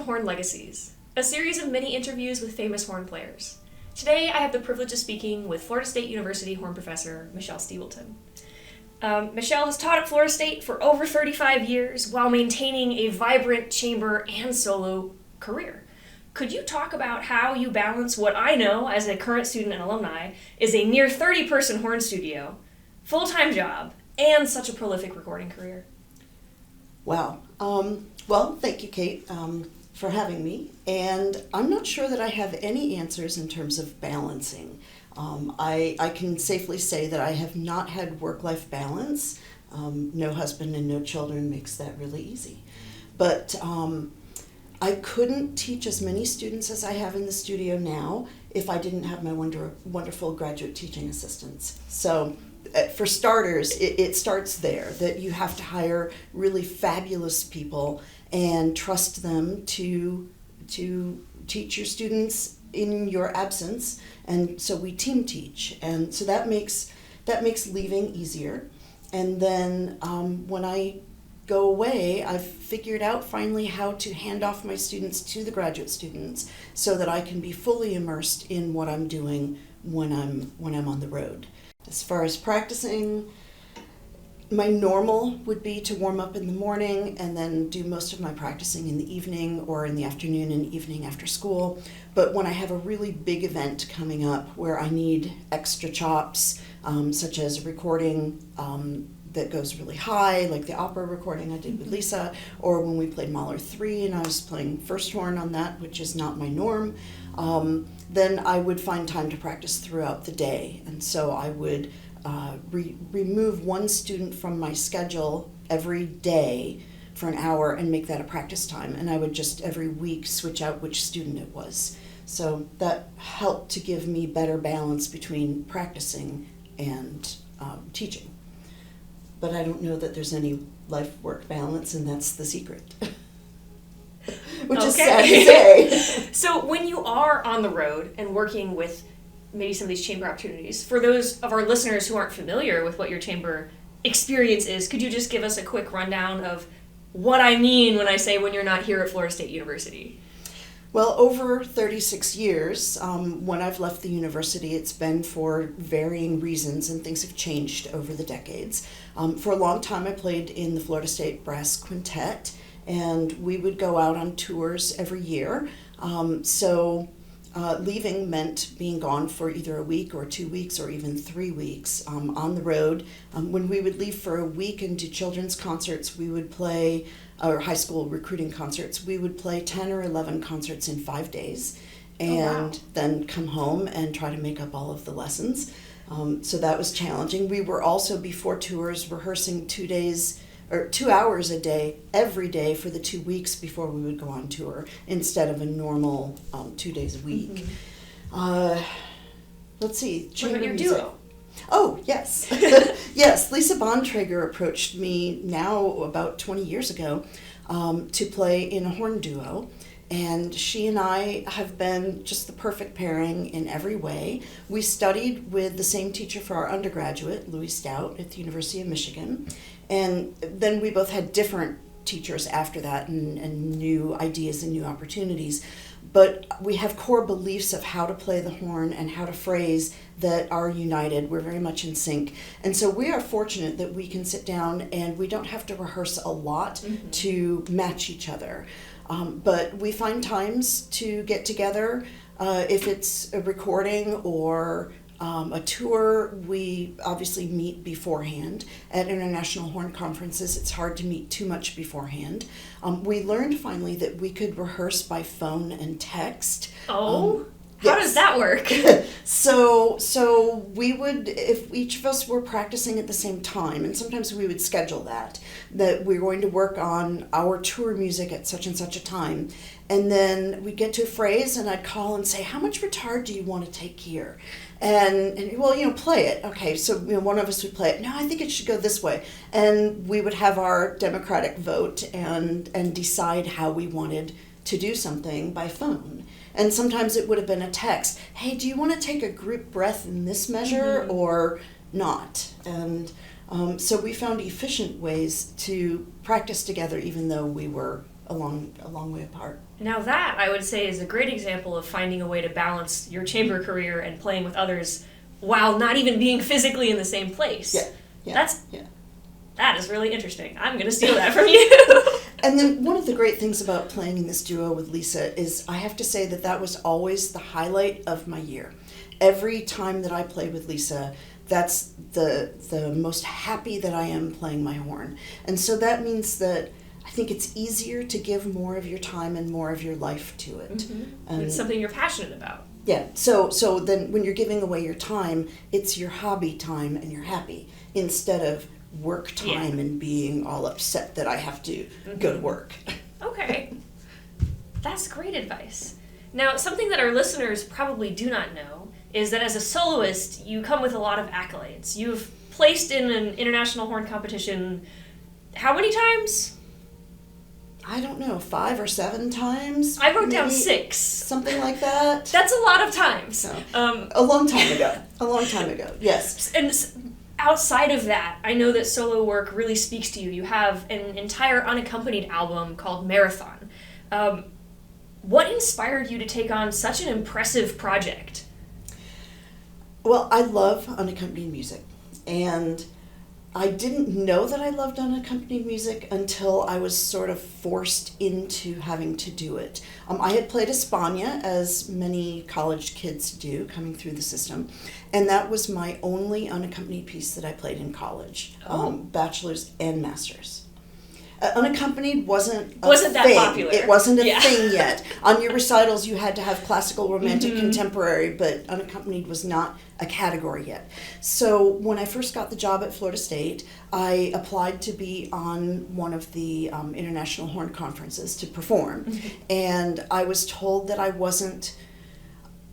to Horn Legacies, a series of mini interviews with famous horn players. Today I have the privilege of speaking with Florida State University horn professor Michelle Stebleton. Michelle has taught at Florida State for over 35 years while maintaining a vibrant chamber and solo career. Could you talk about how you balance what I know as a current student and alumni is a near 30-person horn studio, full-time job, and such a prolific recording career? Wow. Well, thank you, Kate, for having me. And I'm not sure that I have any answers in terms of balancing. I can safely say that I have not had work-life balance. No husband and no children makes that really easy. But I couldn't teach as many students as I have in the studio now if I didn't have my wonderful graduate teaching assistants. So for starters, it starts there, that you have to hire really fabulous people and trust them to teach your students in your absence. And so we team teach, and so that makes leaving easier. And then when I go away, I've figured out finally how to hand off my students to the graduate students so that I can be fully immersed in what I'm doing when I'm on the road. As far as practicing, my normal would be to warm up in the morning and then do most of my practicing in the evening or in the afternoon and evening after school. But when I have a really big event coming up where I need extra chops, such as a recording that goes really high, like the opera recording I did with Lisa, or when we played Mahler 3 and I was playing first horn on that, which is not my norm, then I would find time to practice throughout the day. And so I would remove one student from my schedule every day for an hour and make that a practice time. And I would just every week switch out which student it was. So that helped to give me better balance between practicing and teaching. But I don't know that there's any life-work balance, and that's the secret. Which is sad to say. So when you are on the road and working with maybe some of these chamber opportunities, for those of our listeners who aren't familiar with what your chamber experience is, could you just give us a quick rundown of what I mean when I say when you're not here at Florida State University? Well, over 36 years, when I've left the university, it's been for varying reasons, and things have changed over the decades. For a long time, I played in the Florida State Brass Quintet, and we would go out on tours every year. Leaving meant being gone for either a week or 2 weeks or even 3 weeks on the road. When we would leave for a week and do children's concerts, we would play, or high school recruiting concerts, we would play 10 or 11 concerts in 5 days and then come home and try to make up all of the lessons. So that was challenging. We were also, before tours, rehearsing 2 hours a day, every day for the 2 weeks before we would go on tour, instead of a normal 2 days a week. Let's see. What about your duo? Oh, yes. Yes, Lisa Bontrager approached me now about 20 years ago to play in a horn duo. And she and I have been just the perfect pairing in every way. We studied with the same teacher for our undergraduate, Louis Stout, at the University of Michigan. And then we both had different teachers after that and new ideas and new opportunities. But we have core beliefs of how to play the horn and how to phrase that are united. We're very much in sync. And so we are fortunate that we can sit down and we don't have to rehearse a lot to match each other. But we find times to get together. If it's a recording or a tour, we obviously meet beforehand. At international horn conferences, it's hard to meet too much beforehand. We learned finally that we could rehearse by phone and text. How does that work? So we would, if each of us were practicing at the same time, and sometimes we would schedule that we're going to work on our tour music at such and such a time. And then we'd get to a phrase and I'd call and say, how much retard do you want to take here? And well, play it. Okay, so one of us would play it. No, I think it should go this way. And we would have our democratic vote and decide how we wanted to do something by phone. And sometimes it would have been a text. Hey, do you want to take a group breath in this measure or not? And so we found efficient ways to practice together even though we were a long way apart. Now that, I would say, is a great example of finding a way to balance your chamber career and playing with others while not even being physically in the same place. That is really interesting. I'm going to steal that from you. And then one of the great things about playing in this duo with Lisa is I have to say that was always the highlight of my year. Every time that I play with Lisa, that's the most happy that I am playing my horn. And so that means that I think it's easier to give more of your time and more of your life to it. Mm-hmm. It's something you're passionate about. Yeah, so then when you're giving away your time, it's your hobby time and you're happy instead of work time and being all upset that I have to go to work. Okay. That's great advice. Now, something that our listeners probably do not know is that as a soloist, you come with a lot of accolades. You've placed in an international horn competition how many times? I don't know, 5 or 7 times? I wrote down 6. Something like that. That's a lot of times. So, a long time ago, yes. And outside of that, I know that solo work really speaks to you. You have an entire unaccompanied album called Marathon. What inspired you to take on such an impressive project? Well, I love unaccompanied music, and I didn't know that I loved unaccompanied music until I was sort of forced into having to do it. I had played España, as many college kids do, coming through the system, and that was my only unaccompanied piece that I played in college, bachelor's and master's. Unaccompanied wasn't that thing. Popular. It wasn't a thing yet. On your recitals, you had to have classical, romantic, contemporary, but unaccompanied was not a category yet. So when I first got the job at Florida State, I applied to be on one of the international horn conferences to perform, and I was told that I wasn't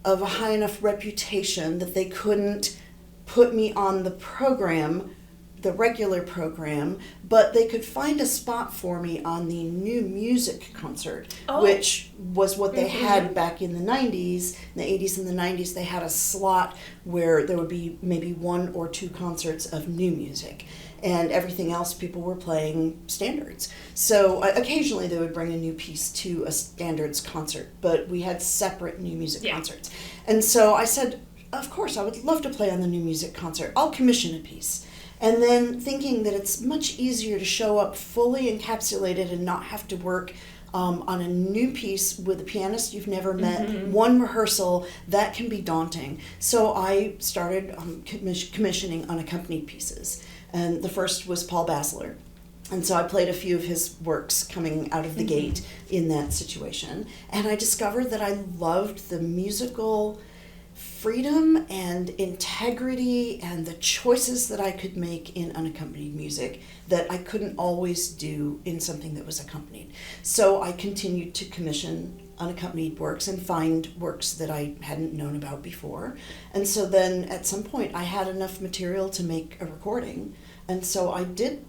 of a high enough reputation that they couldn't put me on the program, the regular program, but they could find a spot for me on the new music concert, which was what they had back in the 90s, in the 80s and the 90s. They had a slot where there would be maybe 1 or 2 concerts of new music, and everything else people were playing standards. So occasionally they would bring a new piece to a standards concert, but we had separate new music concerts. And so I said, of course, I would love to play on the new music concert. I'll commission a piece. And then thinking that it's much easier to show up fully encapsulated and not have to work on a new piece with a pianist you've never met, one rehearsal, that can be daunting. So I started commissioning unaccompanied pieces. And the first was Paul Basler. And so I played a few of his works coming out of the gate in that situation. And I discovered that I loved the musical freedom and integrity and the choices that I could make in unaccompanied music that I couldn't always do in something that was accompanied. So I continued to commission unaccompanied works and find works that I hadn't known about before. And so then at some point I had enough material to make a recording. And so I did,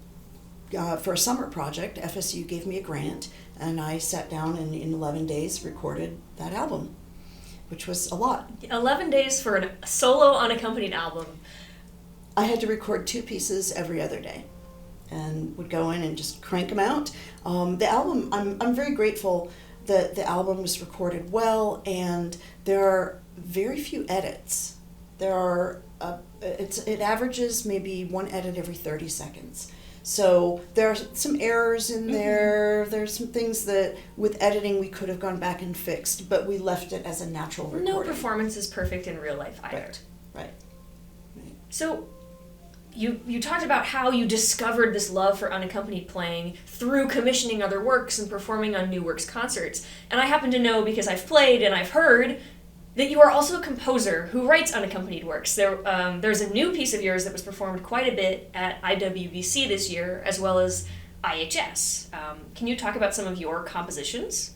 for a summer project, FSU gave me a grant, and I sat down and in 11 days recorded that album, which was a lot. 11 days for a solo unaccompanied album. I had to record 2 pieces every other day and would go in and just crank them out. The album, I'm very grateful that the album was recorded well, and there are very few edits. There are, it averages maybe 1 edit every 30 seconds. So there are some errors in there. There's some things that with editing we could have gone back and fixed, but we left it as a natural recording. No performance is perfect in real life either. Right. So you talked about how you discovered this love for unaccompanied playing through commissioning other works and performing on new works concerts. And I happen to know, because I've played and I've heard, that you are also a composer who writes unaccompanied works. There's a new piece of yours that was performed quite a bit at IWBC this year, as well as IHS. Can you talk about some of your compositions?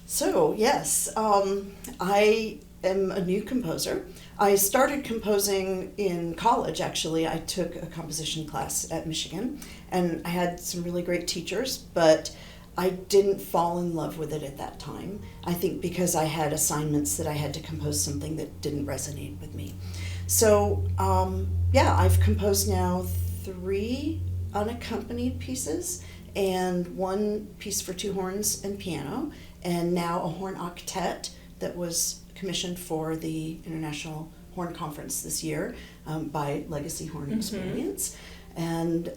So, yes, I am a new composer. I started composing in college, actually. I took a composition class at Michigan, and I had some really great teachers, but I didn't fall in love with it at that time. I think because I had assignments that I had to compose something that didn't resonate with me. So, I've composed now 3 unaccompanied pieces, and one piece for two horns and piano, and now a horn octet that was commissioned for the International Horn Conference this year by Legacy Horn Experience. And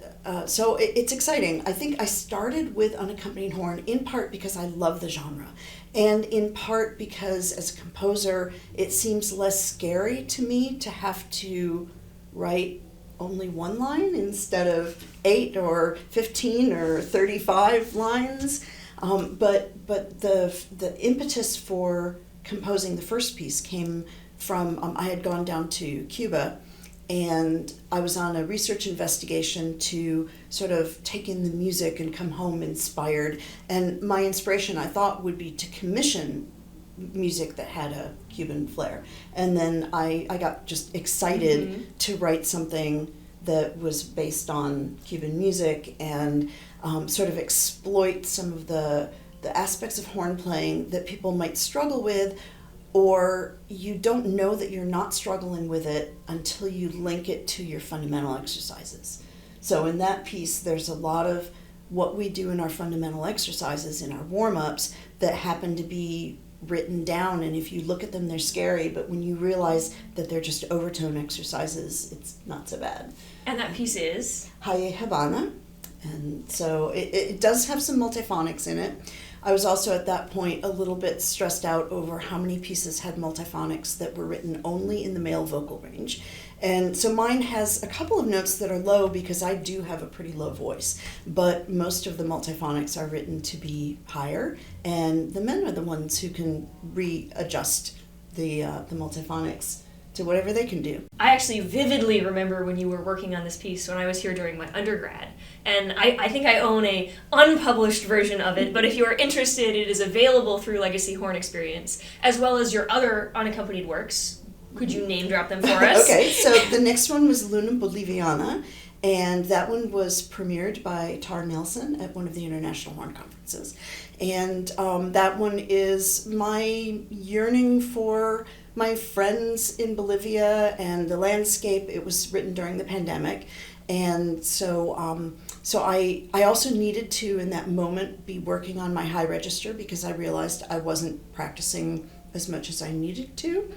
so it's exciting. I think I started with unaccompanied horn in part because I love the genre, and in part because as a composer, it seems less scary to me to have to write only one line instead of 8 or 15 or 35 lines. But the impetus for composing the first piece came from, I had gone down to Cuba, and I was on a research investigation to sort of take in the music and come home inspired. And my inspiration, I thought, would be to commission music that had a Cuban flair. And then I got just excited to write something that was based on Cuban music and sort of exploit some of the aspects of horn playing that people might struggle with, or you don't know that you're not struggling with it until you link it to your fundamental exercises. So in that piece, there's a lot of what we do in our fundamental exercises, in our warm-ups, that happen to be written down, and if you look at them, they're scary, but when you realize that they're just overtone exercises, it's not so bad. And that piece is? Haye Habana. And so it does have some multiphonics in it. I was also at that point a little bit stressed out over how many pieces had multiphonics that were written only in the male vocal range. And so mine has a couple of notes that are low because I do have a pretty low voice, but most of the multiphonics are written to be higher, and the men are the ones who can readjust the multiphonics to whatever they can do. I actually vividly remember when you were working on this piece when I was here during my undergrad, and I think I own a unpublished version of it, but if you are interested, it is available through Legacy Horn Experience, as well as your other unaccompanied works. Could you name drop them for us? Okay, so the next one was Luna Boliviana, and that one was premiered by Tar Nelson at one of the International Horn Conferences. And that one is my yearning for my friends in Bolivia and the landscape. It was written during the pandemic. And so I also needed to, in that moment, be working on my high register because I realized I wasn't practicing as much as I needed to,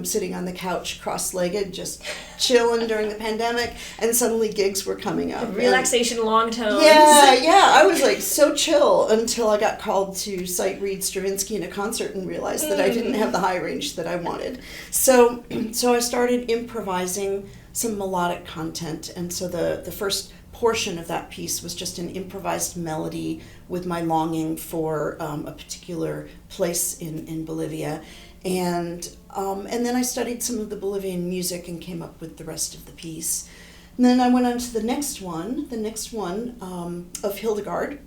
sitting on the couch cross-legged, just chilling during the pandemic, and suddenly gigs were coming up. Relaxation, long tones. Yeah, I was like so chill until I got called to sight read Stravinsky in a concert and realized that I didn't have the high range that I wanted. So I started improvising some melodic content, and so the first portion of that piece was just an improvised melody with my longing for a particular place in Bolivia, and then I studied some of the Bolivian music and came up with the rest of the piece. And then I went on to the next one of Hildegard.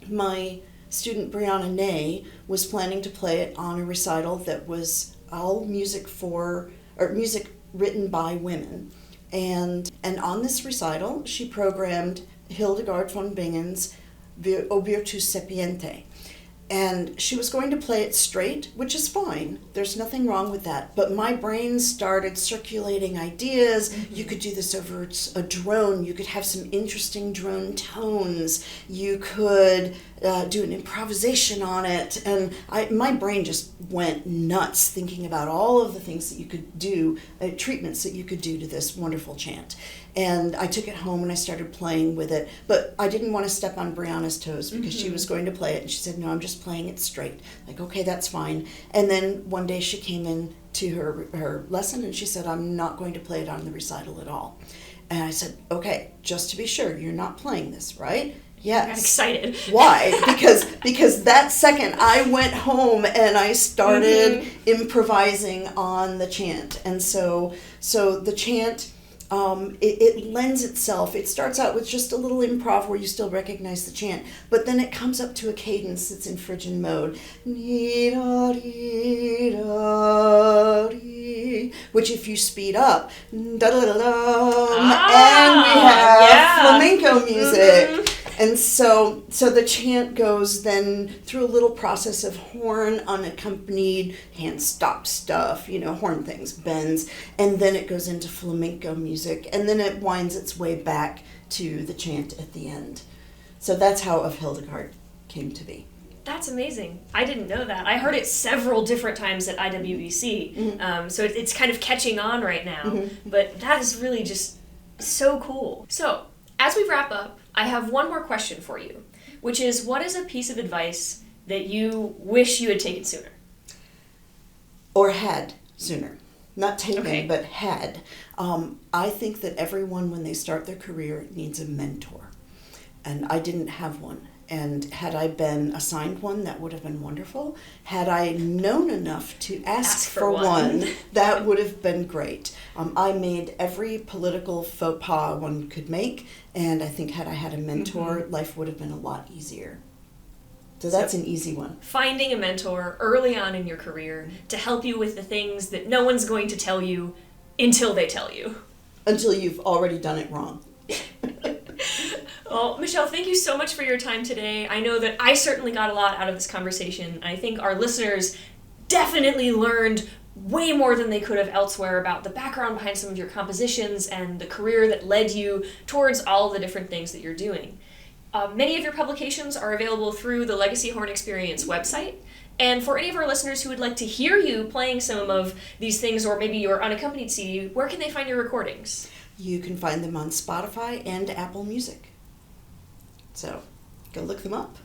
My student Brianna Ney was planning to play it on a recital that was all music written by women. And on this recital, she programmed Hildegard von Bingen's O Virtus Sapiente. And she was going to play it straight, which is fine. There's nothing wrong with that. But my brain started circulating ideas. Mm-hmm. You could do this over a drone. You could have some interesting drone tones. You could do an improvisation on it. And my brain just went nuts thinking about all of the things that you could do, treatments that you could do to this wonderful chant. And I took it home and I started playing with it. But I didn't want to step on Brianna's toes because she was going to play it. And she said, no, I'm just playing it straight. Like, okay, that's fine. And then one day she came in to her lesson and she said, I'm not going to play it on the recital at all. And I said, okay, just to be sure, you're not playing this, right? Yes. I got excited. Why? Because that second I went home and I started improvising on the chant. And so the chant, it lends itself. It starts out with just a little improv where you still recognize the chant, but then it comes up to a cadence that's in Phrygian mode, which if you speed up, and we have flamenco music. And so the chant goes then through a little process of horn, unaccompanied, hand stop stuff, horn things, bends, and then it goes into flamenco music, and then it winds its way back to the chant at the end. So that's how Of Hildegard came to be. That's amazing. I didn't know that. I heard it several different times at IWBC, so it's kind of catching on right now. But that is really just so cool. So, as we wrap up, I have one more question for you, which is, what is a piece of advice that you wish you had taken sooner? Or had sooner. Not taken, Okay. but had. I think that everyone, when they start their career, needs a mentor. And I didn't have one. And had I been assigned one, that would have been wonderful. Had I known enough to ask for one, that would have been great. I made every political faux pas one could make, and I think had I had a mentor, life would have been a lot easier. So that's an easy one. Finding a mentor early on in your career to help you with the things that no one's going to tell you until they tell you. Until you've already done it wrong. Well, Michelle, thank you so much for your time today. I know that I certainly got a lot out of this conversation. I think our listeners definitely learned way more than they could have elsewhere about the background behind some of your compositions and the career that led you towards all the different things that you're doing. Many of your publications are available through the Legacy Horn Experience website. And for any of our listeners who would like to hear you playing some of these things, or maybe your unaccompanied CD, where can they find your recordings? You can find them on Spotify and Apple Music. So, go look them up.